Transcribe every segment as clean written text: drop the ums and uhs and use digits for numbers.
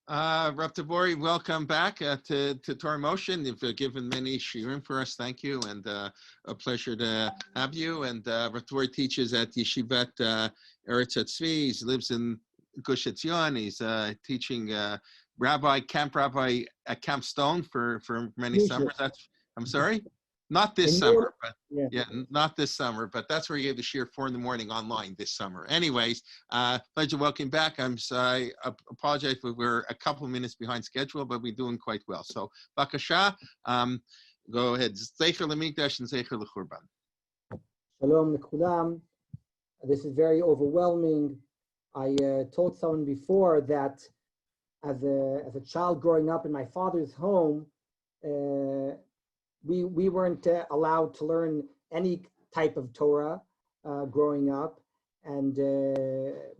Rabbi Tabory, welcome back to Torah Motion. You've given many shiurim for us. Thank you, and a pleasure to have you. And Rabbi Tabory teaches at Yeshivat Eretz Tzvi. He lives in Gush Etzion. He's teaching Camp Rabbi at Camp Stone for many summers. I'm sorry? Not this summer, but yeah, not this summer, but that's where you gave the shiur 4 a.m. online this summer. Anyways, pleasure welcome back. I apologize if we're a couple of minutes behind schedule, but we're doing quite well. So, Bakasha, go ahead. Zecher LaMikdash and Zecher LeChurban. Shalom Nekulam. This is very overwhelming. I told someone before that as a child growing up in my father's home, we weren't allowed to learn any type of Torah growing up, and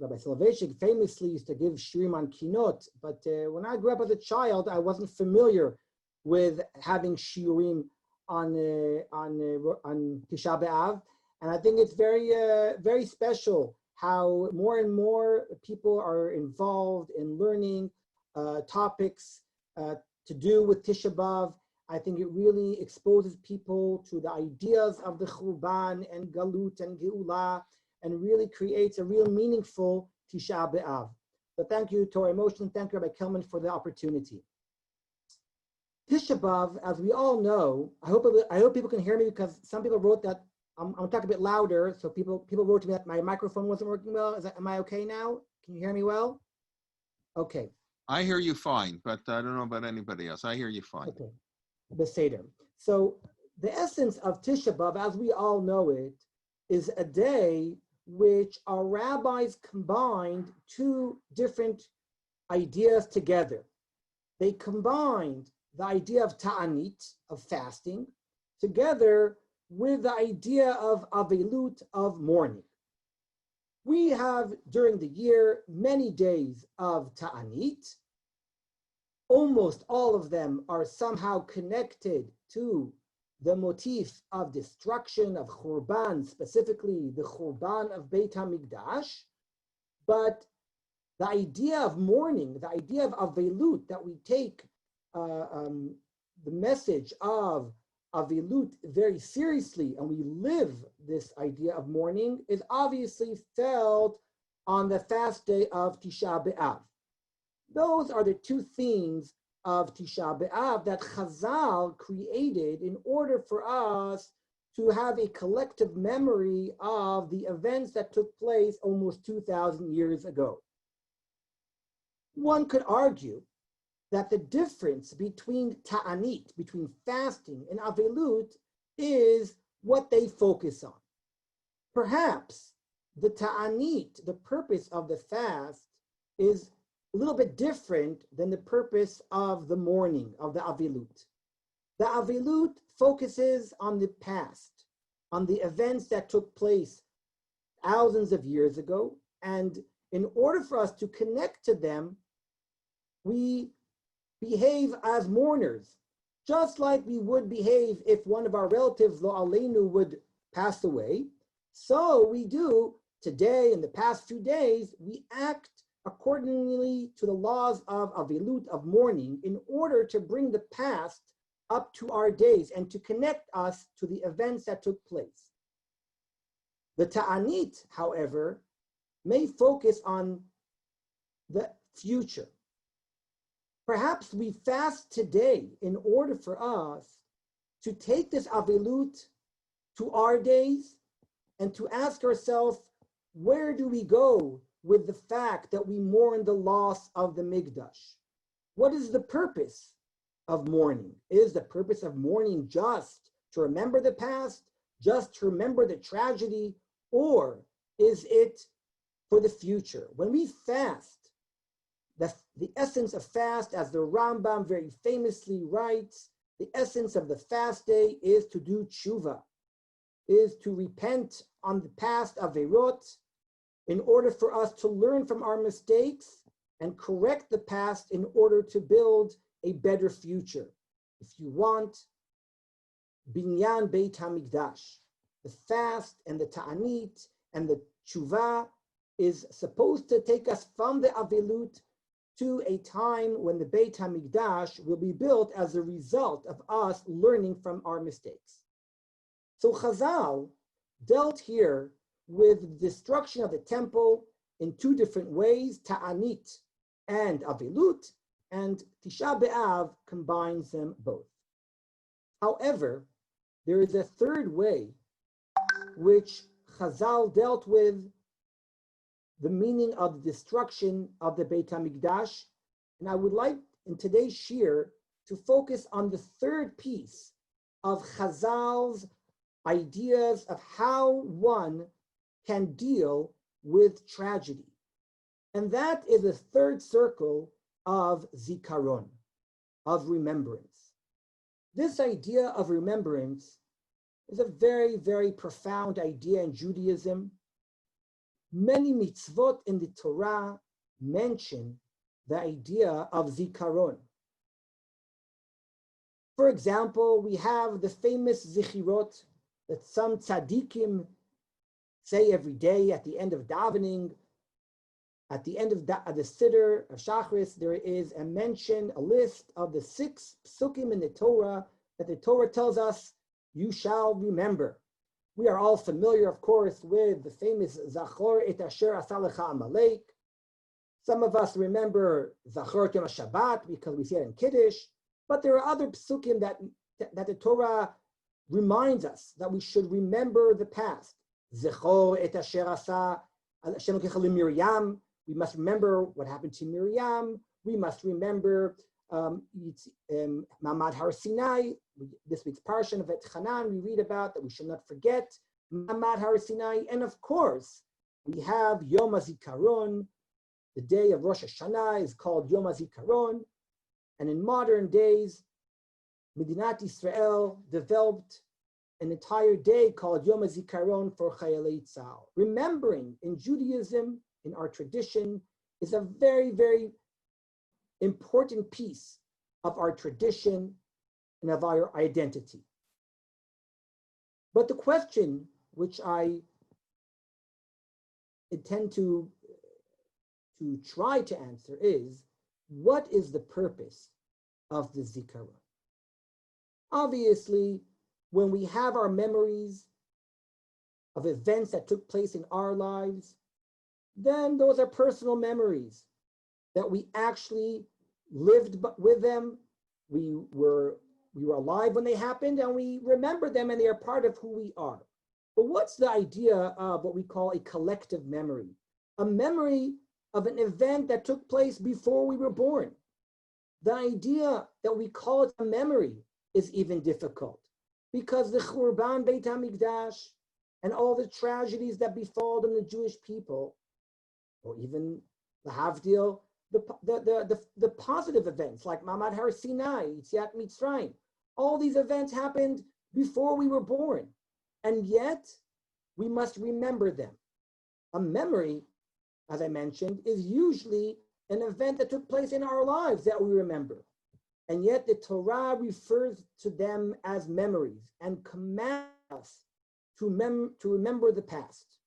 Rabbi Soloveitchik famously used to give shiurim on kinot. But when I grew up as a child, I wasn't familiar with having shiurim on Tisha B'Av, and I think it's very special how more and more people are involved in learning topics to do with Tisha B'Av. I think it really exposes people to the ideas of the Churban and Galut and Geula, and really creates a real meaningful Tisha B'Av. So thank you, Torah Motion. Thank you, Rabbi Kelman, for the opportunity. Tisha B'Av, as we all know, I hope people can hear me, because some people wrote that I'm talking a bit louder. So people wrote to me that my microphone wasn't working well. Am I okay now? Can you hear me well? Okay. I hear you fine, but I don't know about anybody else. I hear you fine. Okay. Beseder. So the essence of Tisha B'Av, as we all know it, is a day which our rabbis combined two different ideas together. They combined the idea of ta'anit, of fasting, together with the idea of avelut, of mourning. We have during the year many days of ta'anit. Almost all of them are somehow connected to the motif of destruction, of Churban, specifically the Churban of Beit HaMikdash. But the idea of mourning, the idea of Avelut, that we take the message of Avelut very seriously and we live this idea of mourning, is obviously felt on the fast day of Tisha B'Av. Those are the two themes of Tisha B'Av that Chazal created in order for us to have a collective memory of the events that took place almost 2,000 years ago. One could argue that the difference between ta'anit, between fasting and avelut, is what they focus on. Perhaps the ta'anit, the purpose of the fast, is a little bit different than the purpose of the mourning, of the Avelut. The Avelut focuses on the past, on the events that took place thousands of years ago, and in order for us to connect to them, we behave as mourners, just like we would behave if one of our relatives, lo aleinu, would pass away. So we do today, in the past few days, we act accordingly to the laws of Avelut, of mourning, in order to bring the past up to our days and to connect us to the events that took place. The Ta'anit, however, may focus on the future. Perhaps we fast today in order for us to take this Avelut to our days and to ask ourselves, where do we go with the fact that we mourn the loss of the Mikdash? What is the purpose of mourning? Is the purpose of mourning just to remember the past, just to remember the tragedy, or is it for the future? When we fast, the essence of fast, as the Rambam very famously writes, the essence of the fast day is to do tshuva, is to repent on the past averot, in order for us to learn from our mistakes and correct the past in order to build a better future. If you want, binyan Beit HaMikdash, the fast and the ta'anit and the tshuva is supposed to take us from the avelut to a time when the Beit HaMikdash will be built as a result of us learning from our mistakes. So Chazal dealt here with the destruction of the temple in two different ways, Ta'anit and Avilut, and Tisha B'Av combines them both. However, there is a third way which Chazal dealt with the meaning of the destruction of the Beit HaMikdash, and I would like in today's shir to focus on the third piece of Chazal's ideas of how one can deal with tragedy. And that is the third circle of Zikaron, of remembrance. This idea of remembrance is a very, very profound idea in Judaism. Many mitzvot in the Torah mention the idea of Zikaron. For example, we have the famous Zechirot that some tzaddikim say every day at the end of davening. At the end of the Siddur of Shachris, there is a mention, a list of the 6 psukim in the Torah that the Torah tells us you shall remember. We are all familiar, of course, with the famous Zachor et asher asa lecha Amalek. Some of us remember Zachor Yom Shabbat because we see it in Kiddush, but there are other psukim that the Torah reminds us that we should remember the past. Zechor et asher asa Hashem Elokecha Miriam. We must remember what happened to Miriam. We must remember Mamad Har Sinai. This week's parsha of Et Chanan, we read about that we should not forget Mamad Har Sinai. And of course, we have Yom HaZikaron. The day of Rosh Hashanah is called Yom HaZikaron. And in modern days, Medinat Israel developed an entire day called Yom HaZikaron for Chayalei Tzahal. Remembering in Judaism, in our tradition, is a very, very important piece of our tradition and of our identity. But the question which I intend to try to answer is, what is the purpose of the Zikaron? Obviously, when we have our memories of events that took place in our lives, then those are personal memories that we actually lived with them. We were alive when they happened, and we remember them, and they are part of who we are. But what's the idea of what we call a collective memory? A memory of an event that took place before we were born. The idea that we call it a memory is even difficult, because the Churban Beit HaMikdash and all the tragedies that befalled the Jewish people, or even the Havdil, the positive events like Mamad Har Sinai, Yetziat Mitzrayim, all these events happened before we were born, and yet we must remember them. A memory, as I mentioned, is usually an event that took place in our lives that we remember, and yet the Torah refers to them as memories and commands us to remember the past.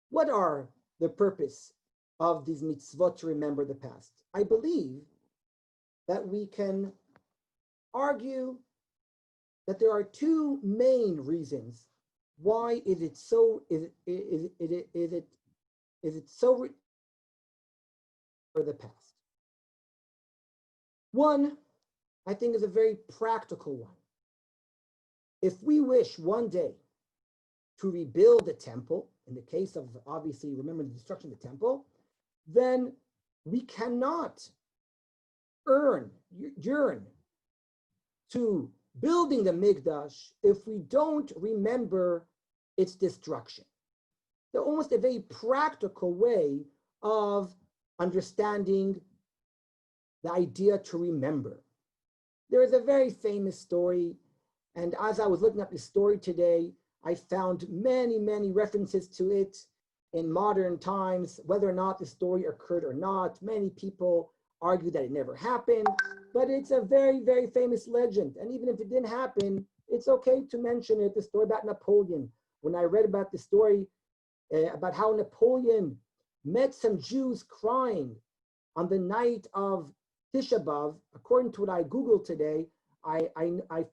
What are the purpose of these mitzvot to remember the past? I believe that we can argue that there are two main reasons why is it so for the past. One, I think, is a very practical one. If we wish one day to rebuild the temple, in the case of, obviously, remember the destruction of the temple, then we cannot yearn to building the Mikdash if we don't remember its destruction. They're almost a very practical way of understanding the idea to remember. There is a very famous story, and as I was looking up the story today, I found many, many references to it in modern times. Whether or not the story occurred or not, many people argue that it never happened, but it's a very, very famous legend. And even if it didn't happen, it's okay to mention it, the story about Napoleon. When I read about the story about how Napoleon met some Jews crying on the night of Tisha B'Av, according to what I Googled today, I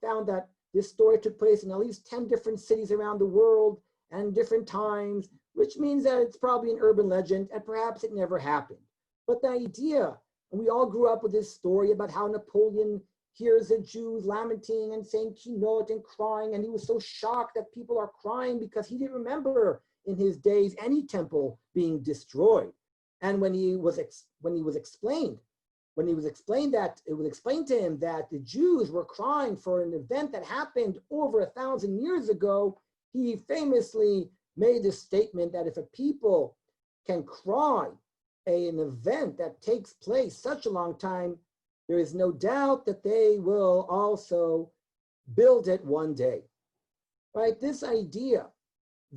found that this story took place in at least 10 different cities around the world and different times, which means that it's probably an urban legend and perhaps it never happened. But the idea, and we all grew up with this story about how Napoleon hears the Jews lamenting and saying kinot and crying, and he was so shocked that people are crying because he didn't remember in his days any temple being destroyed. And when he was explained that, it was explained to him that the Jews were crying for an event that happened over 1,000 years ago, he famously made this statement that if a people can cry an event that takes place such a long time, there is no doubt that they will also build it one day. Right? This idea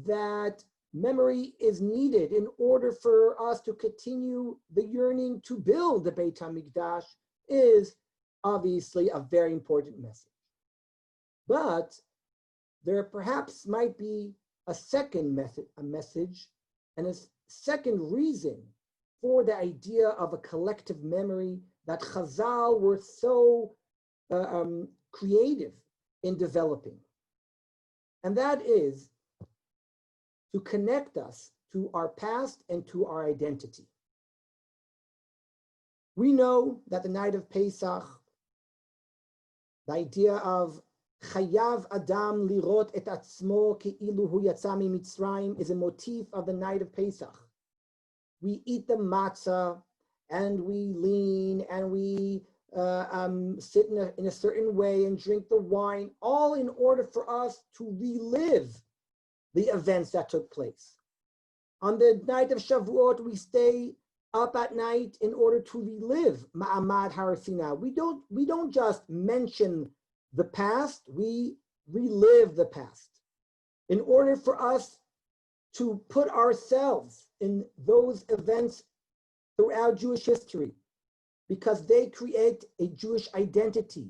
that memory is needed in order for us to continue the yearning to build the Beit HaMikdash is obviously a very important message. But there perhaps might be a second message and a second reason for the idea of a collective memory that Chazal were so creative in developing. And that is to connect us to our past and to our identity. We know that the night of Pesach, the idea of Chayav Adam lirot et atzmo ke'ilu hu yatsa miMitzrayim is a motif of the night of Pesach. We eat the matzah and we lean and we sit in a certain way and drink the wine, all in order for us to relive the events that took place. On the night of Shavuot, we stay up at night in order to relive Ma'amad Har Sinai. We don't just mention the past, we relive the past in order for us to put ourselves in those events throughout Jewish history, because they create a Jewish identity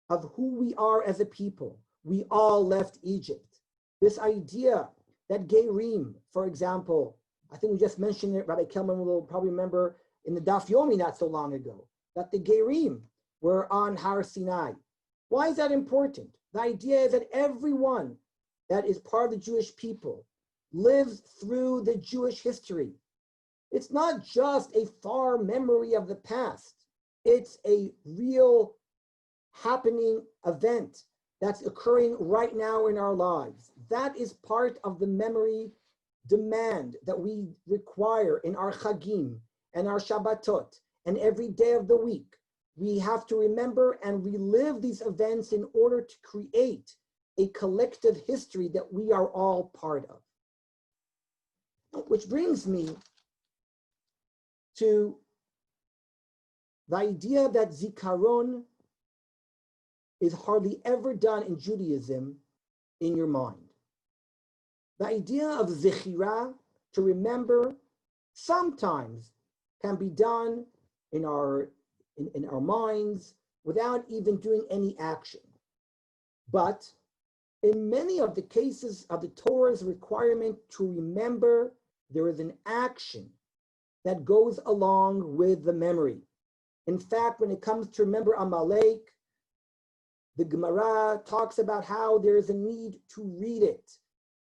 of who we are as a people. We all left Egypt. This idea that Gerim, for example, I think we just mentioned it, Rabbi Kelman will probably remember in the Daf Yomi not so long ago, that the Gerim were on Har Sinai. Why is that important? The idea is that everyone that is part of the Jewish people lives through the Jewish history. It's not just a far memory of the past. It's a real happening event that's occurring right now in our lives. That is part of the memory demand that we require in our Chagim and our Shabbatot and every day of the week. We have to remember and relive these events in order to create a collective history that we are all part of. Which brings me to the idea that Zikaron is hardly ever done in Judaism in your mind. The idea of Zechira, to remember, sometimes can be done in our minds without even doing any action. But in many of the cases of the Torah's requirement to remember, there is an action that goes along with the memory. In fact, when it comes to remember Amalek, the Gemara talks about how there is a need to read it,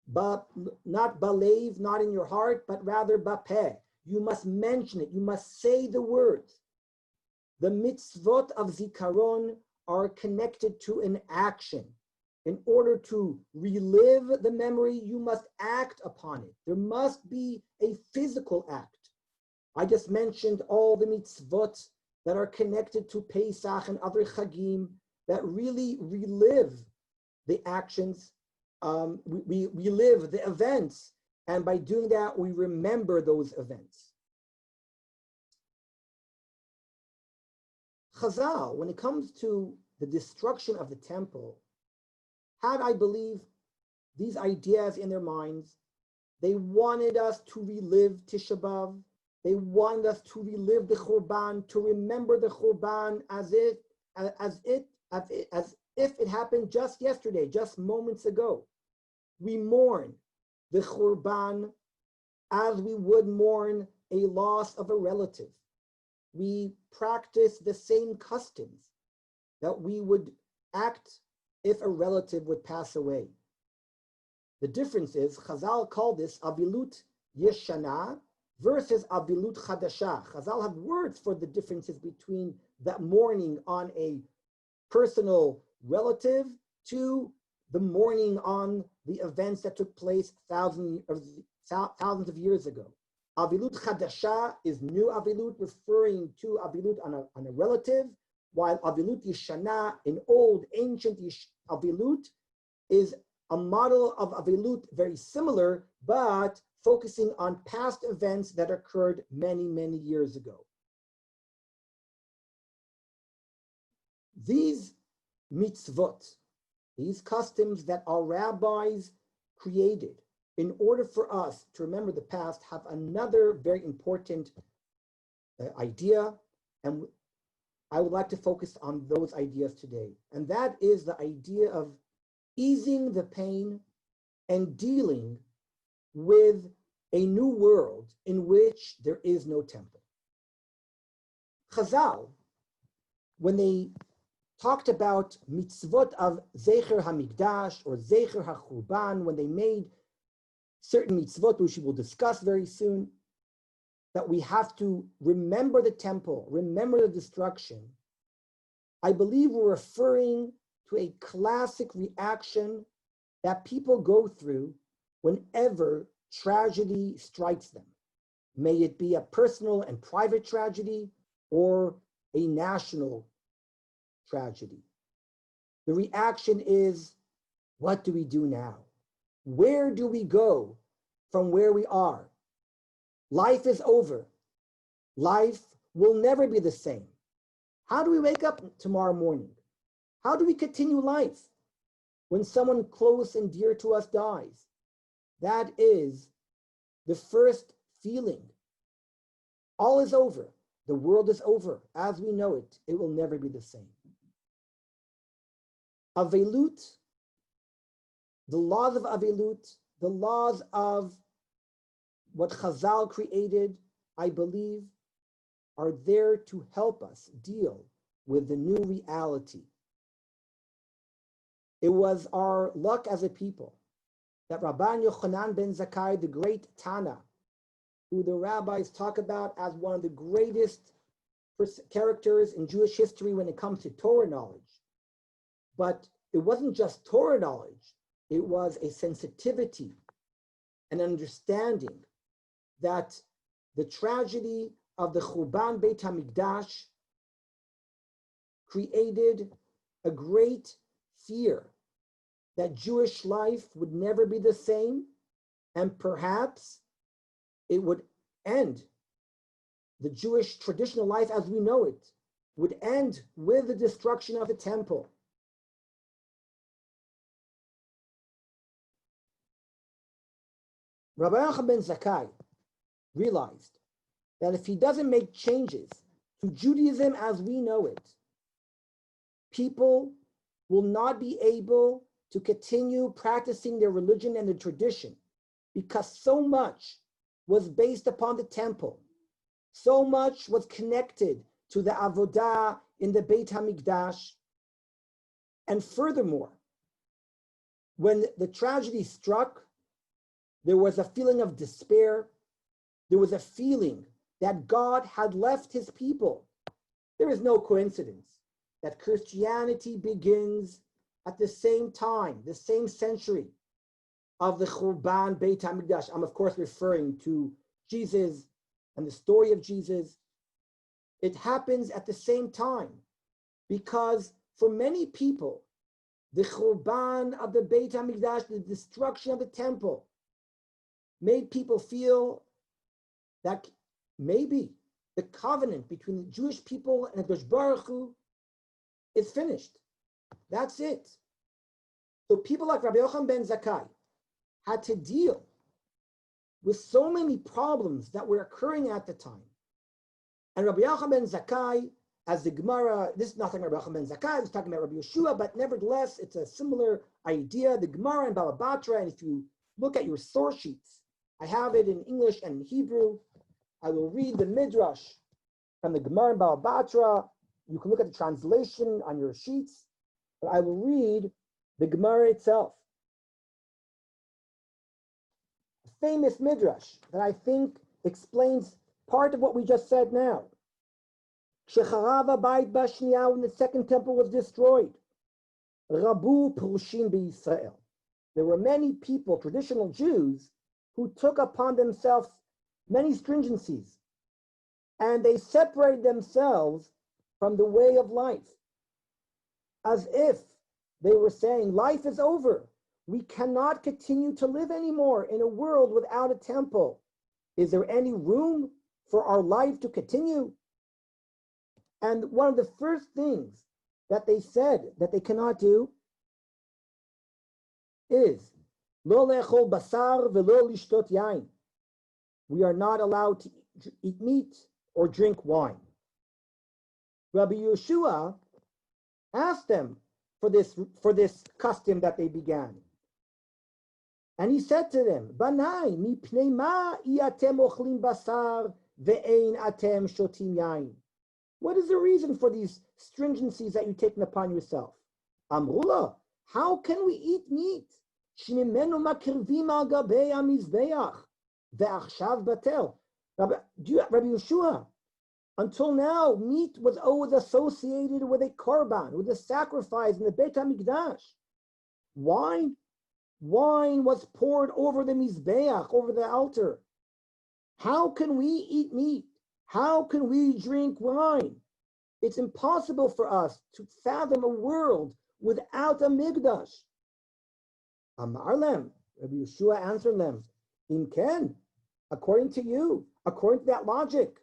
but not balev, not in your heart, but rather bapeh. You must mention it. You must say the words. The mitzvot of Zikaron are connected to an action. In order to relive the memory, you must act upon it. There must be a physical act. I just mentioned all the mitzvot that are connected to Pesach and other Chagim that really relive the actions. We live the events, and by doing that, we remember those events. Chazal, when it comes to the destruction of the temple, had, I believe, these ideas in their minds. They wanted us to relive Tisha B'Av. They wanted us to relive the Churban, to remember the Churban as if it happened just yesterday, just moments ago. We mourn the Churban as we would mourn a loss of a relative. we practice the same customs that we would act if a relative would pass away. The difference is, Chazal call this Avilut Yeshana versus Avilut Chadasha. Chazal have words for the differences between that mourning on a personal relative to the mourning on the events that took place thousands of years ago. Avilut Chadasha is new Avilut, referring to Avilut on a relative, while Avilut Yeshana, an old, ancient Avilut, is a model of Avilut very similar, but focusing on past events that occurred many, many years ago. These mitzvot, these customs that our rabbis created in order for us to remember the past, have another very important idea, and I would like to focus on those ideas today. And that is the idea of easing the pain and dealing with a new world in which there is no temple. Chazal, when they talked about mitzvot of Zecher HaMikdash or Zecher HaChurban, when they made certain mitzvot, which we will discuss very soon, that we have to remember the temple, remember the destruction, I believe we're referring to a classic reaction that people go through whenever tragedy strikes them. May it be a personal and private tragedy or a national tragedy. The reaction is, what do we do now? Where do we go from where we are? Life is over. Life will never be the same. How do we wake up tomorrow morning? How do we continue life when someone close and dear to us dies? That is the first feeling. All is over. The world is over. As we know it, it will never be the same. Avelut, the laws of Avelut, the laws of what Chazal created, I believe, are there to help us deal with the new reality. It was our luck as a people that Rabbi Yochanan ben Zakkai, the great Tana, who the rabbis talk about as one of the greatest characters in Jewish history when it comes to Torah knowledge. But it wasn't just Torah knowledge, it was a sensitivity and understanding that the tragedy of the Churban Beit HaMikdash created a great fear that Jewish life would never be the same, and perhaps it would end. The Jewish traditional life as we know it would end with the destruction of the temple. Rabbi Yochanan ben Zakkai realized that if he doesn't make changes to Judaism as we know it, people will not be able to continue practicing their religion and their tradition, because so much was based upon the temple. So much was connected to the avodah in the Beit HaMikdash. And furthermore, when the tragedy struck, there was a feeling of despair. There was a feeling that God had left his people. There is no coincidence that Christianity begins at the same time, the same century of the Churban Beit HaMikdash. I'm of course referring to Jesus and the story of Jesus. It happens at the same time because for many people, the Churban of the Beit HaMikdash, the destruction of the temple, made people feel that maybe the covenant between the Jewish people and HaKadosh Baruch Hu is finished. That's it. So people like Rabbi Yochanan ben Zakkai had to deal with so many problems that were occurring at the time. And Rabbi Yochanan ben Zakkai, as the Gemara, this is nothing Rabbi Yochanan ben Zakkai, it's talking about Rabbi Yeshua, but nevertheless, it's a similar idea. The Gemara in Baba Batra, and if you look at your source sheets, I have it in English and in Hebrew. I will read the Midrash from the Gemara and Baba Batra. You can look at the translation on your sheets, but I will read the Gemara itself. A famous midrash that I think explains part of what we just said now. Shecharav habayit bashniya, when the second temple was destroyed, Rabu Prushim b'Yisrael. There were many people, traditional Jews, who took upon themselves many stringencies, and they separated themselves from the way of life, as if they were saying, life is over. We cannot continue to live anymore in a world without a temple. Is there any room for our life to continue? And one of the first things that they said that they cannot do is lo lechol basar velo lishtot yain. We are not allowed to eat meat or drink wine. Rabbi Yeshua asked them for this custom that they began. And he said to them, Banai, mipnei ma iatem ochlim basar ve'ein atem shotim yain. What is the reason for these stringencies that you've taken upon yourself? Amrula, how can we eat meat? Shmimenu makirvim al gabei hamizbeach ve'achshav batel. Rabbi Yeshua, until now, meat was always associated with a korban, with a sacrifice in the Beit HaMikdash. Wine was poured over the mizbeach, over the altar. How can we eat meat? How can we drink wine? It's impossible for us to fathom a world without a mikdash. Amar lem, Rabbi Yeshua answered them, Im ken, according to you, according to that logic,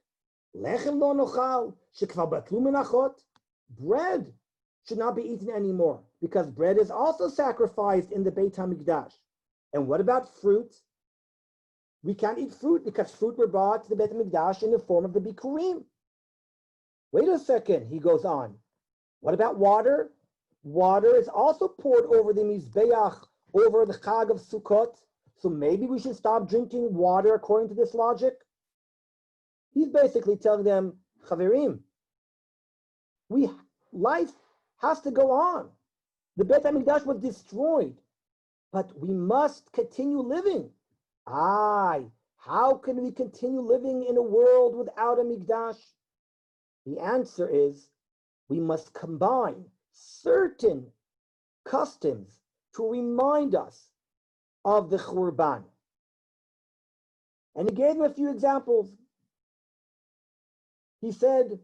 lechem lo nochal, shekvar batlu menachot, bread should not be eaten anymore, because bread is also sacrificed in the Beit HaMikdash. And what about fruit? We can't eat fruit because fruit were brought to the Beit HaMikdash in the form of the Bikurim. Wait a second, he goes on. What about water? Water is also poured over the Mizbeach, over the Chag of Sukkot. So maybe we should stop drinking water according to this logic? He's basically telling them, Chaverim, life has to go on. The Beit HaMikdash was destroyed, but we must continue living. How can we continue living in a world without a Mikdash? The answer is we must combine certain customs to remind us of the Churban. And he gave them a few examples. He said,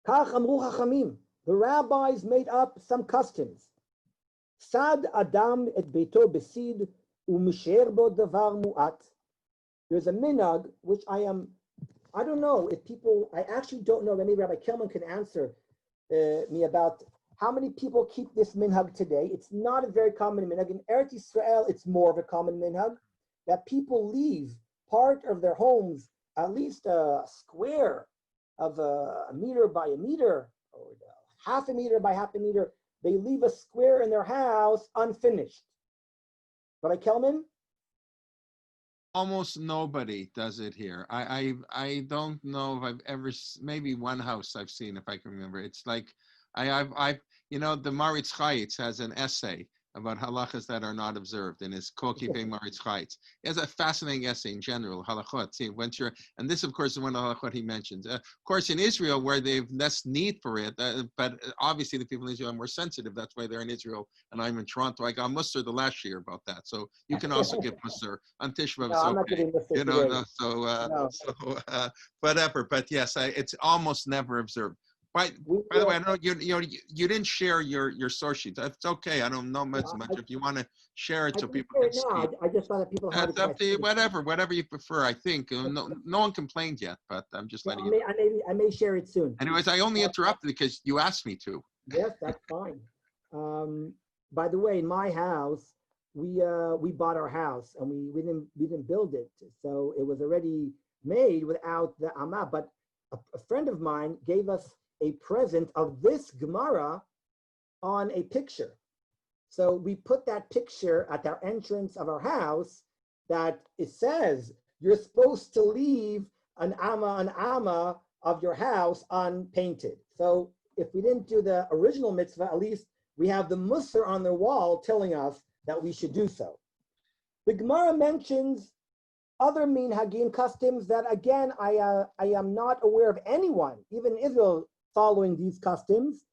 Kach amru chachamim, the rabbis made up some customs. Sad adam et beito besid u'misher bo davar mu'at. There's a minhag, which I don't know if people, I actually don't know, maybe Rabbi Kelman can answer me about how many people keep this minhag today. It's not a very common minhag. In Eretz Yisrael, it's more of a common minhag, that people leave part of their homes, at least a square of a meter by a meter, or half a meter by half a meter. They leave a square in their house unfinished. Rabbi Kelman? Almost nobody does it here. I don't know if I've ever, maybe one house I've seen, if I can remember. It's like, the Maritz Chayitz has an essay about halachas that are not observed in his Kokipei Maritz Chayitz. He has a fascinating essay in general, halachot. See, and this, of course, is one of the halachot he mentions. Of course, in Israel, where they've less need for it, but obviously the people in Israel are more sensitive. That's why they're in Israel, and I'm in Toronto. I got mussar the last year about that. So you can also give mussar on Tisha B'Av. No, I'm not giving mussar today. Whatever. But yes, it's almost never observed. By the way, I know you didn't share your source sheet. That's okay. I don't know much. If you want to share it so people can see. I just thought that people had That's up to you. Whatever you prefer. I think no one complained yet, but I'm just letting you know. I may share it soon. Anyways, I only interrupted because you asked me to. Yes, that's fine. By the way, in my house, we bought our house and we didn't build it, so it was already made without the amah. But a friend of mine gave us a present of this Gemara on a picture. So we put that picture at our entrance of our house, that it says you're supposed to leave an amma of your house unpainted. So if we didn't do the original mitzvah, at least we have the musar on the wall telling us that we should do so. The Gemara mentions other minhagim customs that, again, I am not aware of anyone, even in Israel, following these customs.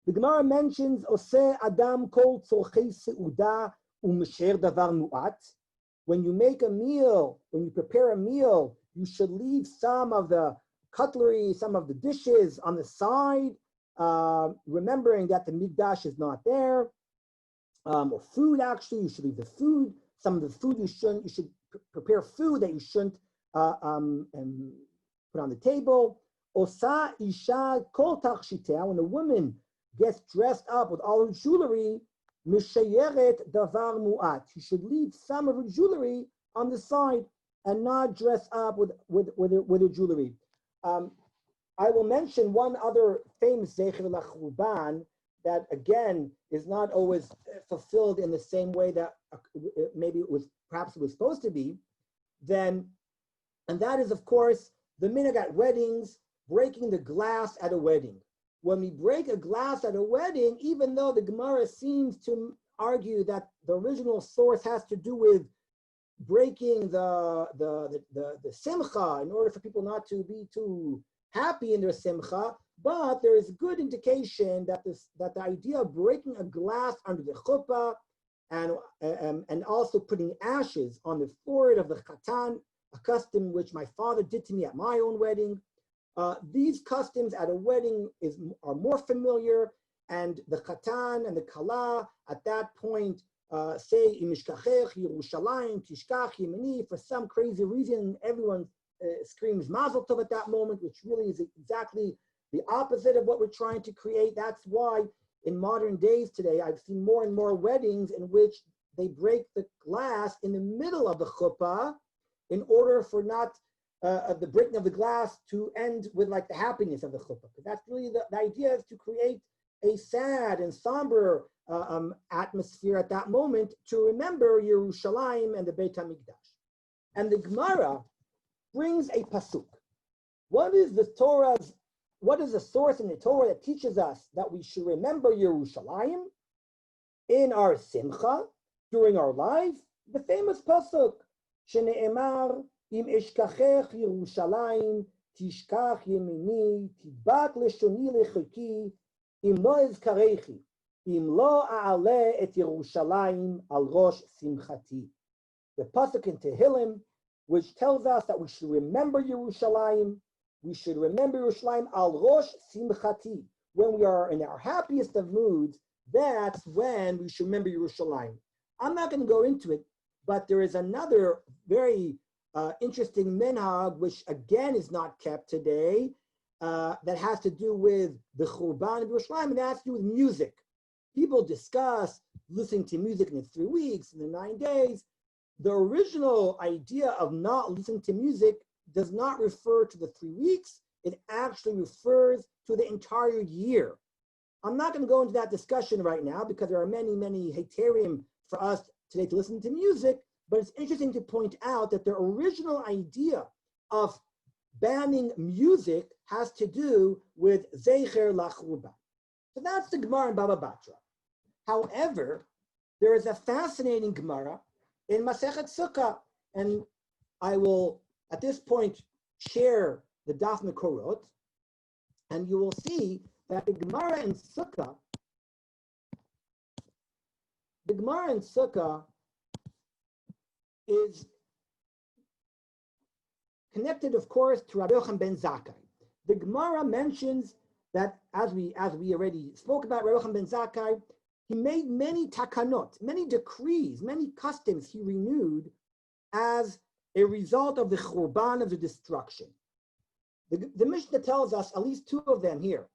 The Gemara mentions Oseh Adam Kol Tzorchei Seuda Umesher Davar Mu'at. When you make a meal, when you prepare a meal, you should leave some of the cutlery, some of the dishes on the side, remembering that the mikdash is not there. Or food, actually, you should leave the food. Some of the food you should prepare food that you shouldn't put on the table. Osa isha kol tachshiteh, when a woman gets dressed up with all her jewelry, mishayeret davar mu'at. She should leave some of her jewelry on the side and not dress up with her jewelry. I will mention one other famous Zecher LeChurban that, again, is not always fulfilled in the same way that maybe perhaps it was supposed to be. And that is, of course, the minhag at weddings, breaking the glass at a wedding. When we break a glass at a wedding, even though the Gemara seems to argue that the original source has to do with breaking the simcha in order for people not to be too happy in their simcha, but there is good indication that the idea of breaking a glass under the chuppah and also putting ashes on the forehead of the chatan, a custom which my father did to me at my own wedding. These customs at a wedding are more familiar, and the chatan and the kala at that point say imishkachech Yerushalayim tishkach yemini. For some crazy reason, everyone screams Mazel Tov at that moment, which really is exactly the opposite of what we're trying to create. That's why in modern days today, I've seen more and more weddings in which they break the glass in the middle of the chuppah in order for not the breaking of the glass to end with like the happiness of the chuppah. Because that's really the idea, is to create a sad and somber atmosphere at that moment to remember Yerushalayim and the Beit HaMikdash. And the Gemara brings a pasuk. What is the source in the Torah that teaches us that we should remember Yerushalayim in our simcha, during our life? The famous pasuk, Shene'emar, Im eshkachech Yerushalayim, tishkach yemini, tibak leshoni lechaki, im lo ezkarechi, im lo a'aleh et Yerushalayim al rosh simchati. The pasuk in Tehillim, which tells us that we should remember Yerushalayim. We should remember Yerushalayim al rosh simchati. When we are in our happiest of moods, that's when we should remember Yerushalayim. I'm not going to go into it, but there is another very interesting minhag, which again is not kept today, that has to do with the Churban of Yerushalayim, and that has to do with music. People discuss listening to music in the 3 weeks, in the 9 days. The original idea of not listening to music does not refer to the 3 weeks. It actually refers to the entire year. I'm not going to go into that discussion right now because there are many, many heterim for us today to listen to music, but it's interesting to point out that the original idea of banning music has to do with Zecher LeChurban. So that's the Gemara in Baba Batra. However, there is a fascinating Gemara in Masechet Sukkah, and I will at this point share the Daf Mekorot, and you will see that the Gemara in Sukkah is connected, of course, to Rabbi Yochanan ben Zakkai. The Gemara mentions that, as we already spoke about, Rabbi Yochanan ben Zakkai, he made many takanot, many decrees, many customs he renewed as a result of the churban, of the destruction. The Mishnah tells us at least 2 of them here.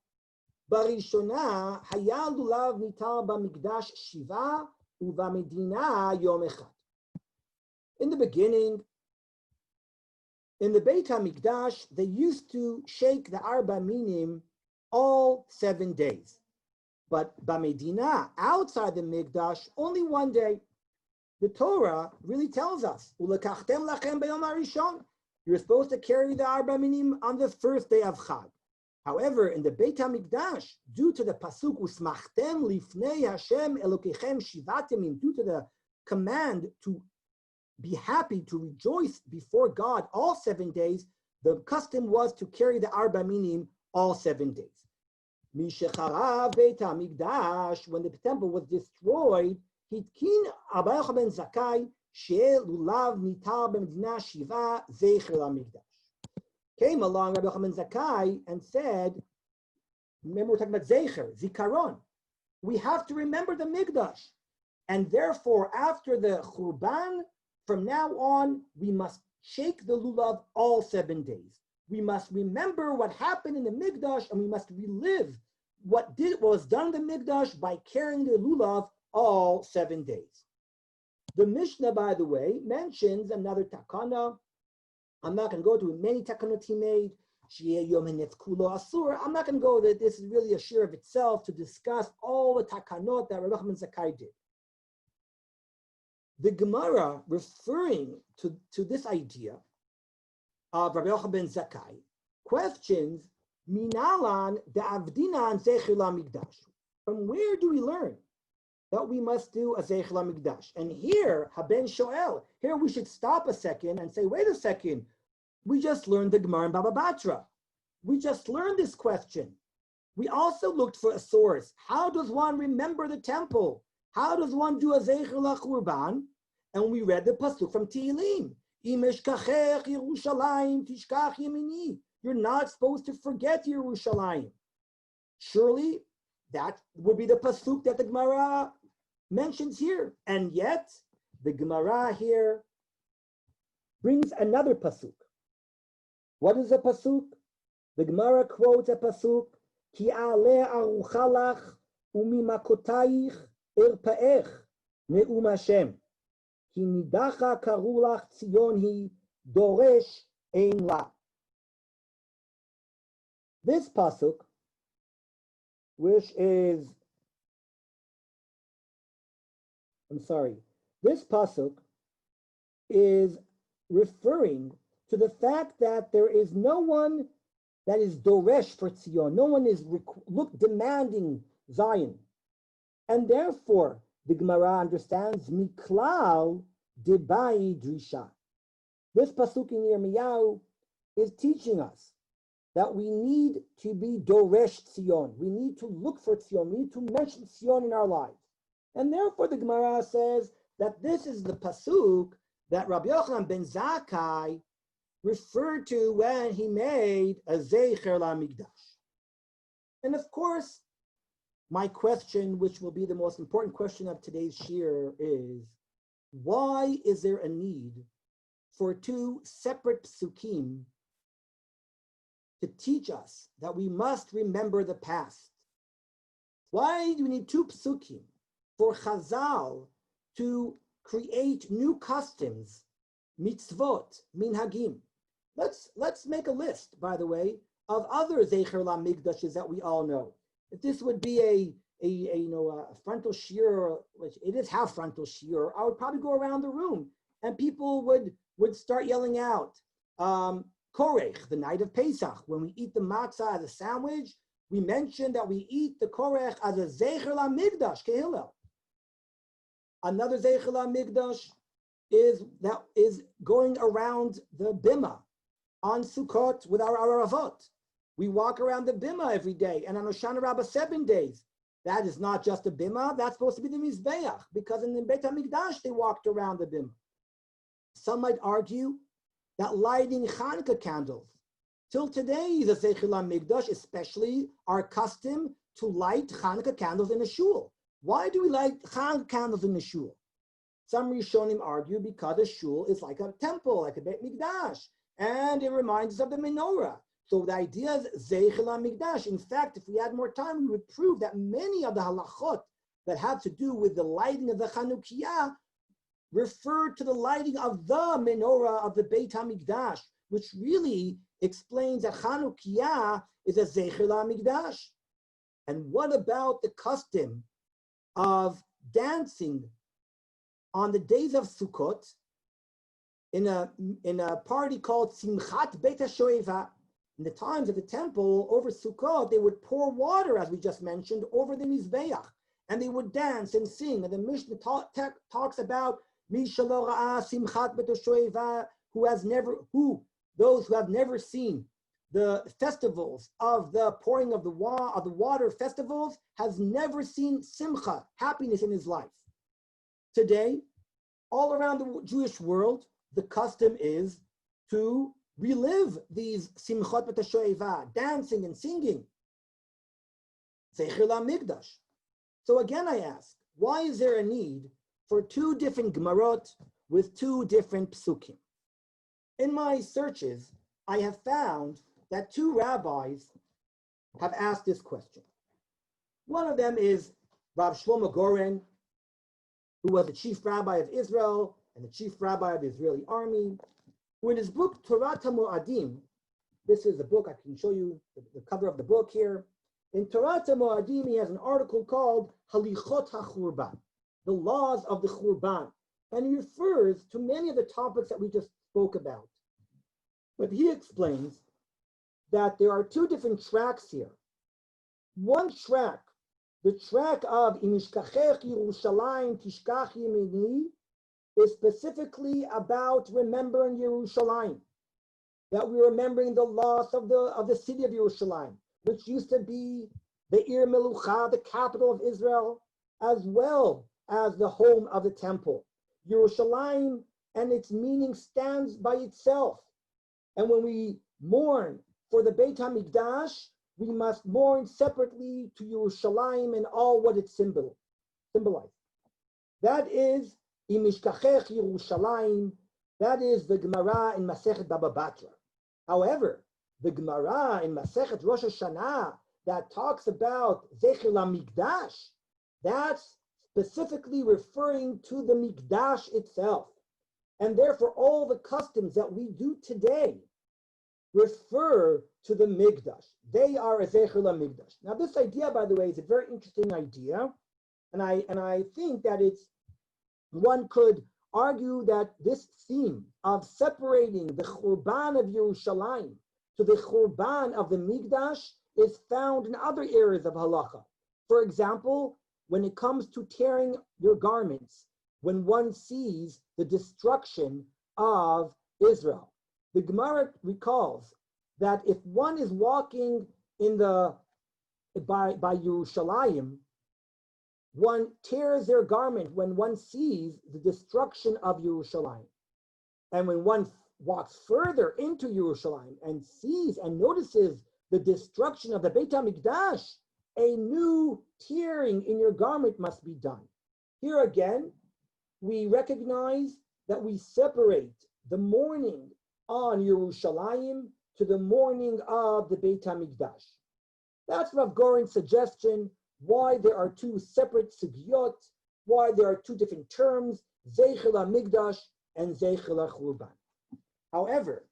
Barishona haya lulav nitar b'mikdash shiva uvamedina yom echad. In the beginning, in the Beit HaMikdash, they used to shake the Arba Minim all 7 days. But Bamedina, outside the Mikdash, only 1 day. The Torah really tells us, Ulekachtem lachem b'yom harishon. You're supposed to carry the Arba Minim on the first day of Chag. However, in the Beit HaMikdash, due to the pasuk Usmachtem lifnei Hashem Elokechem shivatim, due to the command to be happy, to rejoice before God all 7 days, the custom was to carry the Arba Minim all 7 days. Mishecharav Beit HaMikdash, when the temple was destroyed, Hitkin Rabbi Yochanan ben Zakkai she'lulav nitar b'medina shiva Zecher LaMikdash. Came along Rabbi Yochanan ben Zakkai and said, remember we're talking about Zecher, Zikaron. We have to remember the Mikdash. And therefore, after the Churban, from now on, we must shake the lulav all 7 days. We must remember what happened in the Mikdash, and we must relive what was done in the Mikdash by carrying the lulav all 7 days. The Mishnah, by the way, mentions another takana. I'm not going to go to many takanot he made. I'm not going to go that this is really a shir of itself to discuss all the takanot that Rabbi Yochanan ben Zakkai did. The Gemara, referring to this idea of Rabbi Yochanan ben Zakkai, questions Minalan da'avdinan Zecher LaMikdash. From where do we learn that we must do a Zecher LaMikdash? And here, Haben Shoel, here we should stop a second and say, wait a second, we just learned the Gemara in Baba Batra. We just learned this question. We also looked for a source. How does one remember the temple? How does one do a Zecher LaChurban? And we read the pasuk from Tehillim. You're not supposed to forget Yerushalayim. Surely that would be the pasuk that the Gemara mentions here. And yet, the Gemara here brings another pasuk. What is the pasuk? The Gemara quotes a pasuk, Ki ale aruchalach umimakotayich erpaech ne'um Hashem. Ki nidacha karulach Tzion hi doresh ein la. This pasuk, this pasuk is referring to the fact that there is no one that is doresh for Tzion. No one is demanding Zion. And therefore, the Gemara understands miklal debai drisha. This pasuk in Yirmiyahu is teaching us that we need to be doresh Tzion. We need to look for Tzion. We need to mention Tzion in our lives. And therefore, the Gemara says that this is the pasuk that Rabbi Yochanan ben Zakkai referred to when he made a Zecher LaMikdash. And of course, my question, which will be the most important question of today's shir, is why is there a need for two separate psukim to teach us that we must remember the past? Why do we need two psukim for Chazal to create new customs, mitzvot, minhagim? Let's make a list, by the way, of other Zecher LaMikdashes that we all know. If this would be a frontal shiur, which it is half frontal shiur, I would probably go around the room and people would start yelling out, Korech, the night of Pesach, when we eat the matzah as a sandwich, we mentioned that we eat the Korech as a Zecher LaMikdash, Kehillel. Another Zecher LaMikdash is going around the bima on Sukkot with our Aravot. We walk around the bima every day, and on Hoshana Rabbah 7 days. That is not just a bima, that's supposed to be the Mizbeach, because in the Beit HaMikdash they walked around the bima. Some might argue that lighting Chanukah candles, till today is a Zecher LaMikdash, especially our custom to light Chanukah candles in a shul. Why do we light Chanukah candles in the shul? Some Rishonim argue because a shul is like a temple, like a Beit Mikdash, and it reminds us of the menorah. So the idea is Zecher LaMikdash. In fact, if we had more time, we would prove that many of the halachot that have to do with the lighting of the Chanukiah refer to the lighting of the menorah of the Beit HaMikdash, which really explains that Chanukiah is a Zecher LaMikdash. And what about the custom of dancing on the days of Sukkot in a party called Simchat Beit HaShoeva. In the times of the temple, over Sukkot, they would pour water, as we just mentioned, over the Mizbeach, and they would dance and sing. And the Mishnah talks about Mishalo Ra'a Simchat Beit HaShoeva, those who have never seen the festivals of the pouring of the water festivals, has never seen simcha, happiness in his life. Today, all around the Jewish world, the custom is to relive these simchot b'Tei Shoeva, dancing and singing. Zecher LaMikdash. So again, I ask, why is there a need for two different Gemarot with two different psukim? In my searches, I have found that two rabbis have asked this question. One of them is Rav Shlomo Goren, who was the chief rabbi of Israel and the chief rabbi of the Israeli army, who in his book Torah Moadim, this is the book, I can show you the cover of the book here. In Torah Moadim, he has an article called Halichot HaChurban, the laws of the Churban, and he refers to many of the topics that we just spoke about. But he explains that there are two different tracks here. One track, the track of Imishkachech Yerushalayim Tishkach Yemini, is specifically about remembering Yerushalayim, that we're remembering the loss of the city of Yerushalayim, which used to be the Ir Melucha, the capital of Israel, as well as the home of the temple. Yerushalayim and its meaning stands by itself. And when we mourn for the Beit HaMikdash, we must mourn separately to Yerushalayim and all what it symbolizes. That is Imishkachech Yerushalayim. That is the Gemara in Masechet Baba Batra. However, the Gemara in Masechet Rosh Hashanah that talks about Zecher LaMikdash, that's specifically referring to the Mikdash itself. And therefore, all the customs that we do today refer to the Mikdash. They are a Zecher LaMikdash. Now, this idea, by the way, is a very interesting idea. And I think that one could argue that this theme of separating the Churban of Yerushalayim to the Churban of the Mikdash is found in other areas of halacha. For example, when it comes to tearing your garments, when one sees the destruction of Israel. The Gemara recalls that if one is walking by Yerushalayim, one tears their garment when one sees the destruction of Yerushalayim. And when one walks further into Yerushalayim and sees and notices the destruction of the Beit HaMikdash, a new tearing in your garment must be done. Here again, we recognize that we separate the mourning on Yerushalayim to the mourning of the Beit HaMikdash. That's Rav Goren's suggestion, why there are two separate sugyot, why there are two different terms, Zecher LaMikdash and Zecher LaChurban. However,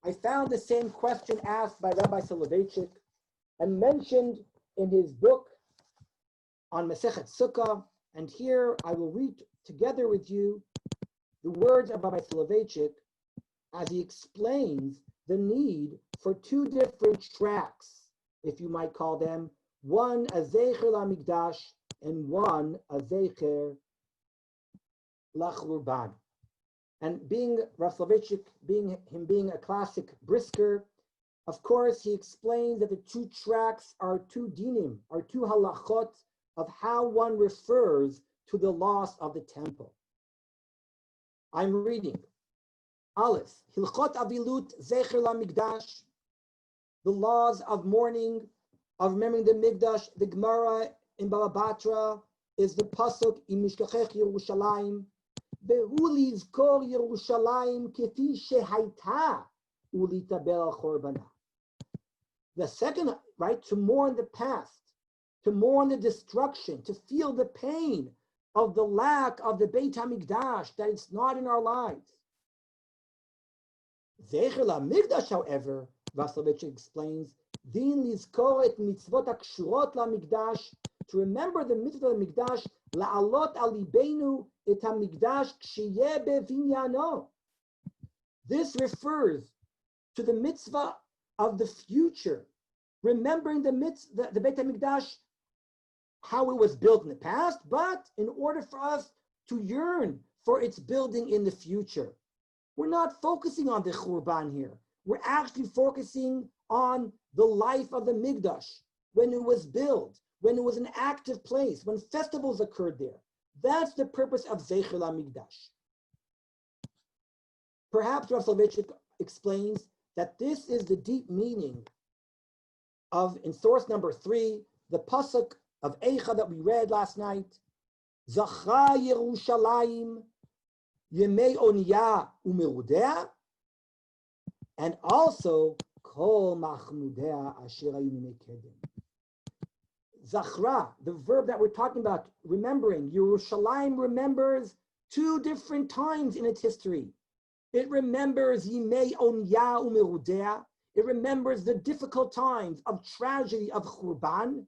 I found the same question asked by Rabbi Soloveitchik and mentioned in his book on Masechet Sukkah. And here I will read together with you the words of Rabbi Soloveitchik as he explains the need for two different tracks, if you might call them, one a Zecher LaMikdash and one a Zecher LaChurban. And being Rav Soloveitchik, being a classic brisker, of course, he explains that the two tracks are two dinim, are two halachot of how one refers to the loss of the temple. I'm reading. Aleph, Hilchot Avilut Zecher LaMikdash, the laws of mourning, of remembering the Mikdash. The Gemara in Baba Batra is the pasuk in Mishkachech Yerushalayim, Behu lizkor Yerushalayim kefi shehaita ulitaber al chorbana. The second, right, to mourn the past, to mourn the destruction, to feel the pain of the lack of the Beit HaMikdash, that it's not in our lives. Zecher LaMikdash, however, Rav Soloveitchik explains, Din lizkor et mitzvot hakshurot LaMikdash, to remember the mitzvah of the Mikdash, la'alot al libeinu et ha-Mikdash k'sheyeh bevinyano. This refers to the mitzvah of the future, remembering the mitzvah, the Beit HaMikdash, how it was built in the past, but in order for us to yearn for its building in the future. We're not focusing on the Churban here. We're actually focusing on the life of the Mikdash, when it was built, when it was an active place, when festivals occurred there. That's the purpose of Zecher LaMikdash. Perhaps Rav Soloveitchik explains that this is the deep meaning of, in source number 3, the pasuk of Eicha that we read last night, Zachra Yerushalayim Yemei Oniyah Umerudea, and also Kol Machmudea Asher Hayu Mimei Kedem. Zachra, the verb that we're talking about, remembering. Yerushalayim remembers 2 different times in its history. It remembers Yimei Oniyah Umerudea. It remembers the difficult times of tragedy of Churban,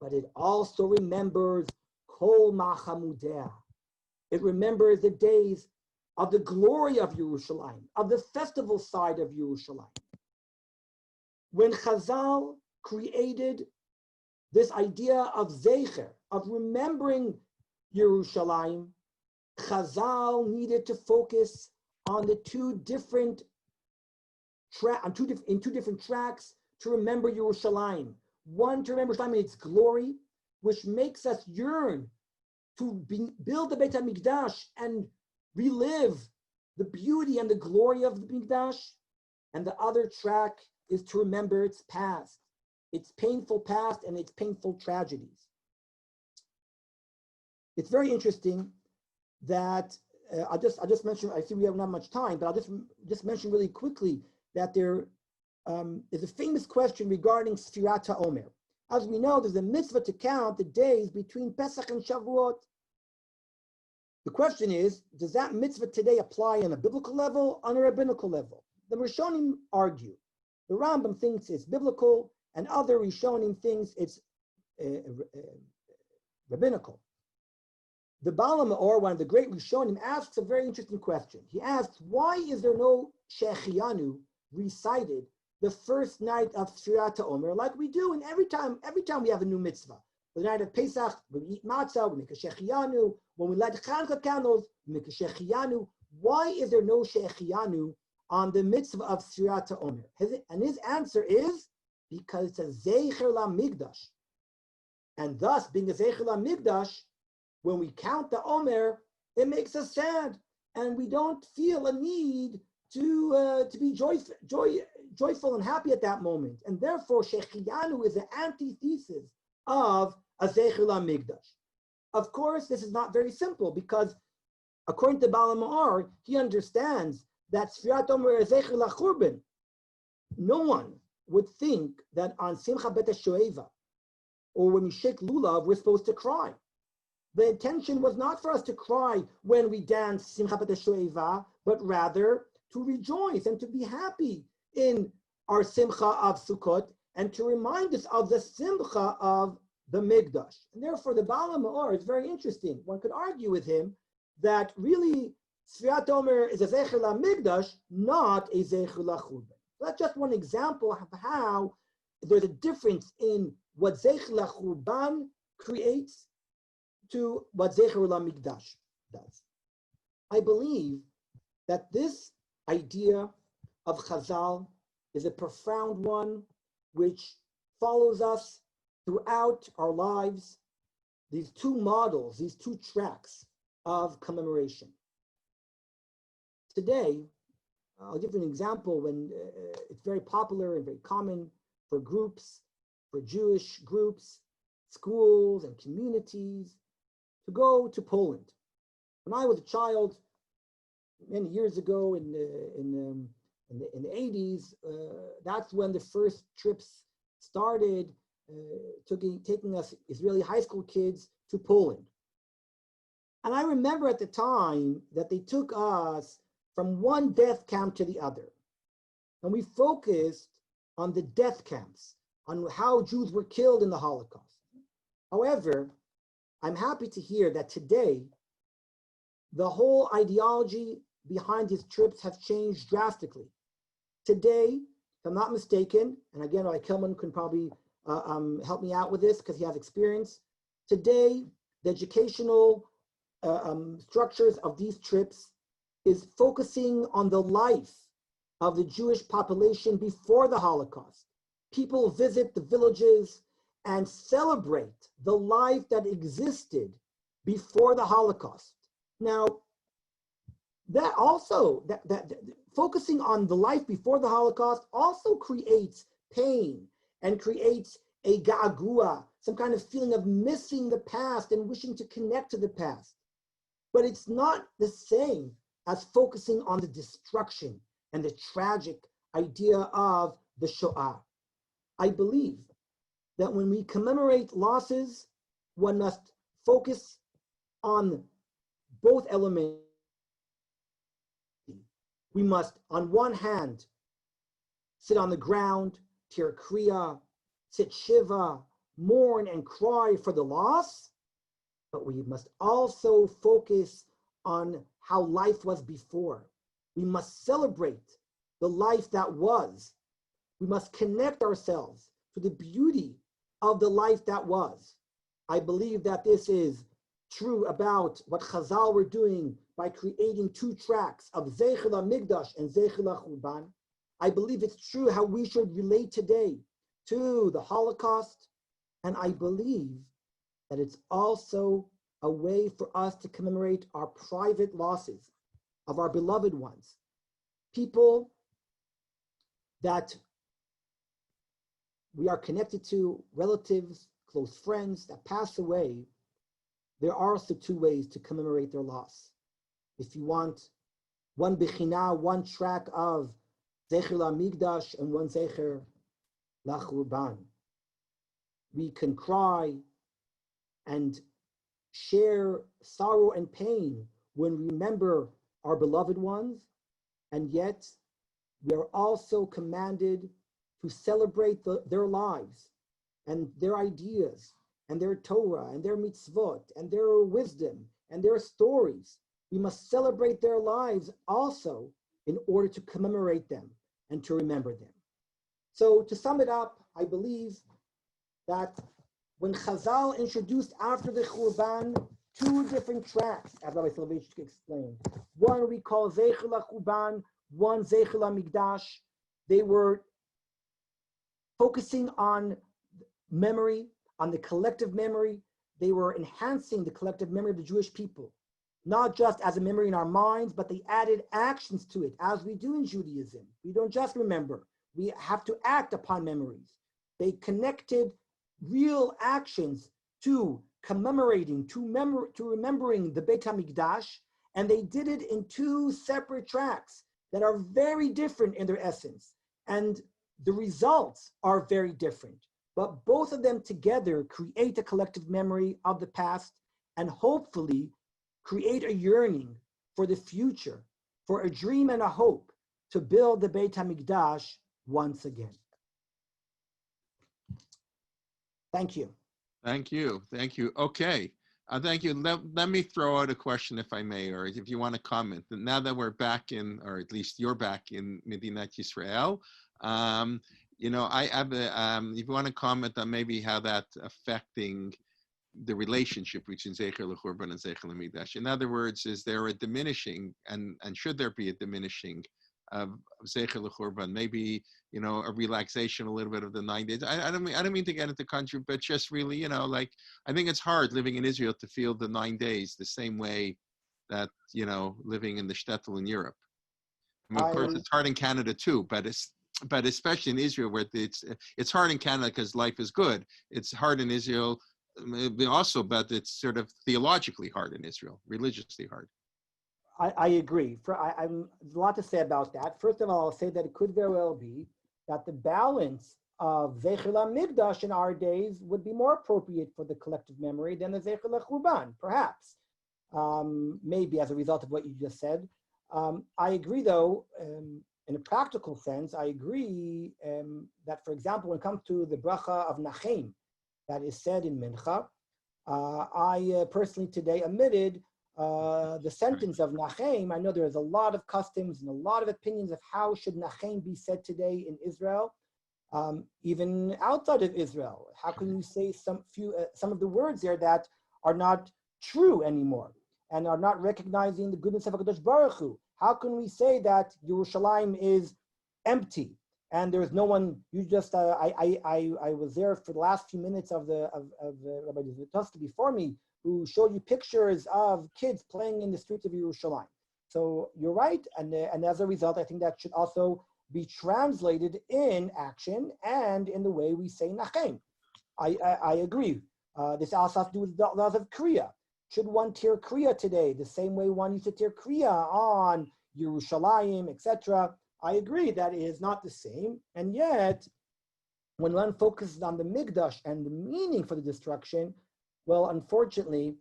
but it also remembers Kol Machamudea. It remembers the days of the glory of Yerushalayim, of the festival side of Yerushalayim. When Chazal created this idea of Zecher, of remembering Yerushalayim, Chazal needed to focus on the two different tracks to remember Yerushalayim. One, to remember Yerushalayim in its glory, which makes us yearn to build the Beit HaMikdash and relive the beauty and the glory of the Mikdash. And the other track is to remember its past, its painful past and its painful tragedies. It's very interesting that I'll just mention, I see we have not much time, but I'll just mention really quickly that there is a famous question regarding Sfirat HaOmer. As we know, there's a mitzvah to count the days between Pesach and Shavuot. The question is, does that mitzvah today apply on a biblical level, on a rabbinical level? The Rishonim argue. The Rambam thinks it's biblical, and other Rishonim thinks it's rabbinical. The Baal HaMaor, one of the great Rishonim, asks a very interesting question. He asks, why is there no Shechianu recited the first night of Sfirat HaOmer, like we do, and every time we have a new mitzvah? The night of Pesach, we eat matzah, we make a Shechianu. When we light Chanukah candles, we make a Shechianu. Why is there no Shechianu on the mitzvah of Sfirat HaOmer? And his answer is, because it's a Zecher LaMikdash. And thus, being a Zecher LaMikdash, when we count the Omer, it makes us sad, and we don't feel a need to be joyful and happy at that moment. And therefore, Shechianu is the antithesis of a Zecher LaMikdash. Of course, this is not very simple, because according to Baal HaMaor, he understands that Sfirat HaOmer is Zecher LaChurban. No one would think that on Simcha Bet HaShoeva, or when we shake lulav, we're supposed to cry. The intention was not for us to cry when we dance Simcha Bet HaShoeva, but rather to rejoice and to be happy in our Simcha of Sukkot, and to remind us of the Simcha of the Mikdash. And therefore, the Baal HaMaor is very interesting. One could argue with him that really Sfirat HaOmer is a Zecher LaMikdash, not a Zecher LaChurban. That's just one example of how there's a difference in what Zecher LaChurban creates to what Zecher LaMikdash does. I believe that this idea of Chazal is a profound one which follows us throughout our lives, these two models, these two tracks of commemoration. Today, I'll give you an example when it's very popular and very common for groups, for Jewish groups, schools and communities, to go to Poland. When I was a child, many years ago in the 80s, that's when the first trips started, taking us Israeli high school kids to Poland. And I remember at the time that they took us from one death camp to the other. And we focused on the death camps, on how Jews were killed in the Holocaust. However, I'm happy to hear that today, the whole ideology behind these trips has changed drastically. Today, if I'm not mistaken, and again, LeChurban can probably help me out with this because he has experience. Today, the educational structures of these trips is focusing on the life of the Jewish population before the Holocaust. People visit the villages and celebrate the life that existed before the Holocaust. Now, that also, that focusing on the life before the Holocaust also creates pain and creates a ga'agua, some kind of feeling of missing the past and wishing to connect to the past. But it's not the same as focusing on the destruction and the tragic idea of the Shoah. I believe that when we commemorate losses, one must focus on both elements. We must, on one hand, sit on the ground, tear kriya, sit shiva, mourn and cry for the loss, but we must also focus on how life was before. We must celebrate the life that was. We must connect ourselves to the beauty of the life that was. I believe that this is true about what Chazal were doing by creating two tracks of Zecher LaMikdash and Zecher LeChurban. I believe it's true how we should relate today to the Holocaust, and I believe that it's also a way for us to commemorate our private losses of our beloved ones, people that we are connected to, relatives, close friends that pass away. There are also two ways to commemorate their loss. If you want one bechina, one track of Zecher LaMikdash and one Zecher LeChurban, we can cry and share sorrow and pain when we remember our beloved ones, and yet we are also commanded to celebrate their lives and their ideas and their Torah and their mitzvot and their wisdom and their stories. We must celebrate their lives also in order to commemorate them and to remember them. So to sum it up, I believe that when Chazal introduced after the Churban two different tracks, as Rabbi Soloveitchik explained, one we call Zecher LeChurban, one Zecher LaMikdash, they were focusing on memory, on the collective memory. They were enhancing the collective memory of the Jewish people, not just as a memory in our minds, but they added actions to it, as we do in Judaism. We don't just remember, we have to act upon memories. They connected real actions to commemorating, to remembering the Beit HaMikdash, and they did it in two separate tracks that are very different in their essence. And the results are very different, but both of them together create a collective memory of the past and hopefully create a yearning for the future, for a dream and a hope to build the Beit HaMikdash once again. Thank you. Thank you. Thank you. Okay. Thank you. Let me throw out a question, if I may, or if you want to comment. Now that we're back in, or at least you're back in Medinat Yisrael, I have if you want to comment on maybe how that's affecting the relationship between Zecher LeChurban and Zecher LaMikdash. In other words, is there a diminishing, and should there be a diminishing of Zecher LeChurban? Maybe, a relaxation a little bit of the 9 days. I don't mean to get into country, but just really, I think it's hard living in Israel to feel the 9 days the same way that, living in the shtetl in Europe. I mean, of course, it's hard in Canada too, but especially in Israel, where it's hard in Canada because life is good. It's hard in Israel also, but it's sort of theologically hard in Israel, religiously hard. I agree. There's a lot to say about that. First of all, I'll say that it could very well be that the balance of Zecher LaMikdash in our days would be more appropriate for the collective memory than the Zecher LeChurban, perhaps. Maybe as a result of what you just said. I agree, though, in a practical sense, I agree that, for example, when it comes to the bracha of Nachem that is said in Mincha, I personally today omitted the sentence of Nachem. I know there's a lot of customs and a lot of opinions of how should Nachem be said today in Israel, even outside of Israel. How can you say some of the words there that are not true anymore and are not recognizing the goodness of HaKadosh Baruch Hu? How can we say that Yerushalayim is empty and there is no one? You just I was there for the last few minutes of Rabbi Zecher before me, who showed you pictures of kids playing in the streets of Yerushalayim. So you're right, and as a result, I think that should also be translated in action and in the way we say Nachem. I agree. This also has to do with the laws of Kriya. Should one tear Kriya today the same way one used to tear Kriya on Yerushalayim, etc.? I agree that it is not the same, and yet when one focuses on the Mikdash and the meaning for the destruction, well, unfortunately,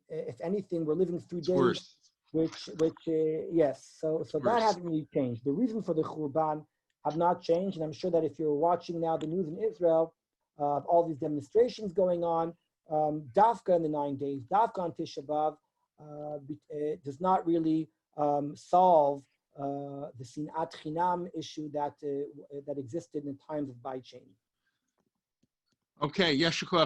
if anything, we're living through days which yes, so that hasn't really changed. The reason for the Churban have not changed, and I'm sure that if you're watching now the news in Israel, all these demonstrations going on, Dafka in the 9 days, Dafka on Tisha B'Av, does not really solve the Sinat Chinam issue that existed in times of Beit Sheni. Okay, Yeshua.